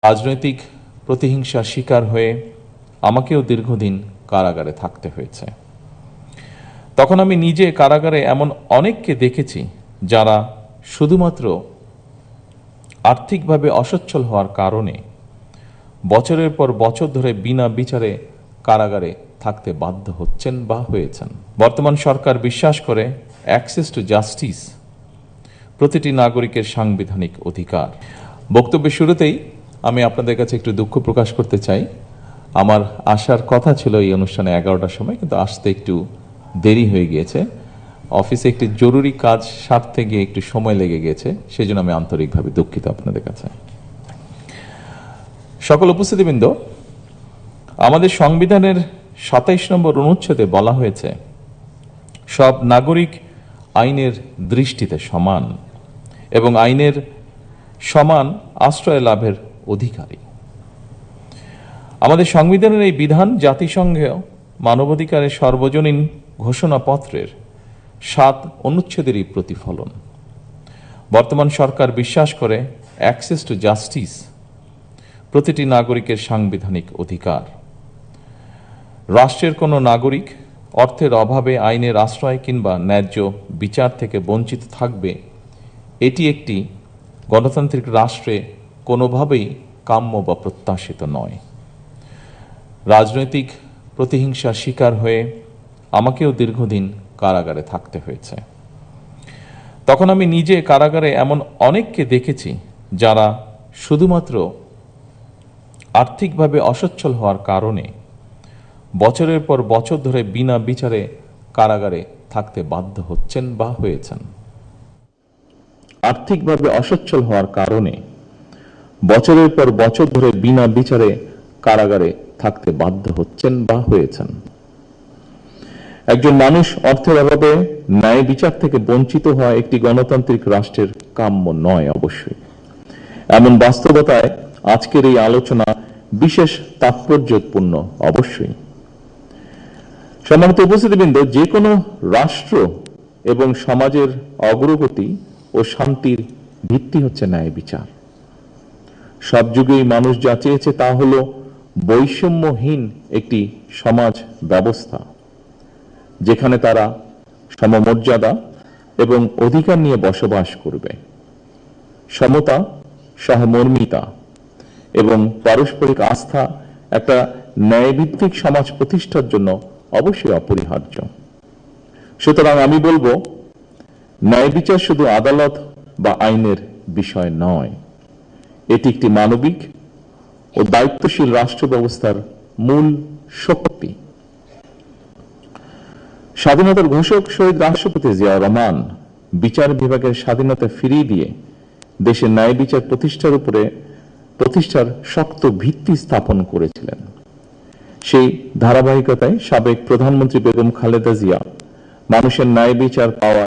রাজনৈতিক প্রতিহিংসার শিকার হয়ে আমাকেও দীর্ঘদিন কারাগারে থাকতে হয়েছে। তখন আমি নিজে কারাগারে এমন অনেককে দেখেছি যারা শুধুমাত্র আর্থিকভাবে অসচ্ছল হওয়ার কারণে বছরের পর বছর ধরে বিনা বিচারে কারাগারে থাকতে বাধ্য হচ্ছেন বা হয়েছেন। বর্তমান সরকার বিশ্বাস করে অ্যাক্সেস টু জাস্টিস প্রতিটি নাগরিকের সাংবিধানিক অধিকার। বক্তব্যের শুরুতেই আমি আপনাদের কাছে একটু দুঃখ প্রকাশ করতে চাই। আমার আসার কথা ছিল এই অনুষ্ঠানে 11টার সময়, কিন্তু আসতে একটু দেরি হয়ে গিয়েছে। অফিসে একটি জরুরি কাজ সারতে গিয়ে একটু সময় লেগে গিয়েছে, সেই জন্য আমি আন্তরিকভাবে দুঃখিত আপনাদের কাছে। সকল উপস্থিতিবৃন্দ, আমাদের সংবিধানের 27 নম্বর অনুচ্ছেদে বলা হয়েছে সব নাগরিক আইনের দৃষ্টিতে সমান এবং আইনের সমান আশ্রয় লাভের অধিকারী। আমাদের সংবিধানের এই বিধান জাতিসংঘের মানবাধিকারের সর্বজনীন ঘোষণাপত্রের 7 অনুচ্ছেদেরই প্রতিফলন। বর্তমান সরকার বিশ্বাস করে অ্যাক্সেস টু জাস্টিস প্রতিটি নাগরিকের সাংবিধানিক অধিকার। রাষ্ট্রের কোনো নাগরিক অর্থের অভাবে আইনের আশ্রয় কিংবা ন্যায্য বিচার থেকে বঞ্চিত থাকবে, এটি একটি গণতান্ত্রিক রাষ্ট্রে কোনোভাবেই কাম্য বা প্রত্যাশিত নয়। রাজনৈতিক প্রতিহিংসার শিকার হয়ে আমাকেও দীর্ঘদিন কারাগারে থাকতে হয়েছে। তখন আমি নিজে কারাগারে এমন অনেককে দেখেছি যারা শুধুমাত্র আর্থিকভাবে অসচ্ছল হওয়ার কারণে বছরের পর বছর ধরে বিনা বিচারে কারাগারে থাকতে বাধ্য হচ্ছেন বা হয়েছেন। আর্থিকভাবে অসচ্ছল হওয়ার কারণে বছরের পর বছর ধরে বিনা বিচারে কারাগারে থাকতে বাধ্য হচ্ছেন বা হয়েছেন। একজন মানুষ অর্থের অভাবে ন্যায় বিচার থেকে বঞ্চিত হওয়া একটি গণতান্ত্রিক রাষ্ট্রের কাম্য নয়। অবশ্যই এমন বাস্তবতায় আজকের এই আলোচনা বিশেষ তাৎপর্যপূর্ণ। অবশ্যই সম্মানিত উপস্থিতিবৃন্দ, যে কোনো রাষ্ট্র এবং সমাজের অগ্রগতি ও শান্তির ভিত্তি হচ্ছে ন্যায় বিচার। সব যুগেই মানুষ যা চেয়েছে তা হলো বৈষম্যহীন একটি সমাজ ব্যবস্থা, যেখানে তারা সমমর্যাদা এবং অধিকার নিয়ে বসবাস করবে। সমতা, সহমর্মিতা এবং পারস্পরিক আস্থা একটা ন্যায়ভিত্তিক সমাজ প্রতিষ্ঠার জন্য অবশ্যই অপরিহার্য। সুতরাং আমি বলবো, ন্যায় বিচার শুধু আদালত বা আইনের বিষয় নয়, এটি একটি মানবিক ও দায়িত্বশীল রাষ্ট্র ব্যবস্থার মূল শক্তি। স্বাধীনতার ঘোষক শহীদ রাষ্ট্রপতি জিয়াউর রহমান বিচার বিভাগের স্বাধীনতা ফিরিয়ে দিয়ে দেশের ন্যায় বিচার প্রতিষ্ঠার শক্ত ভিত্তি স্থাপন করেছিলেন। সেই ধারাবাহিকতায় সাবেক প্রধানমন্ত্রী বেগম খালেদা জিয়া মানুষের ন্যায় বিচার পাওয়া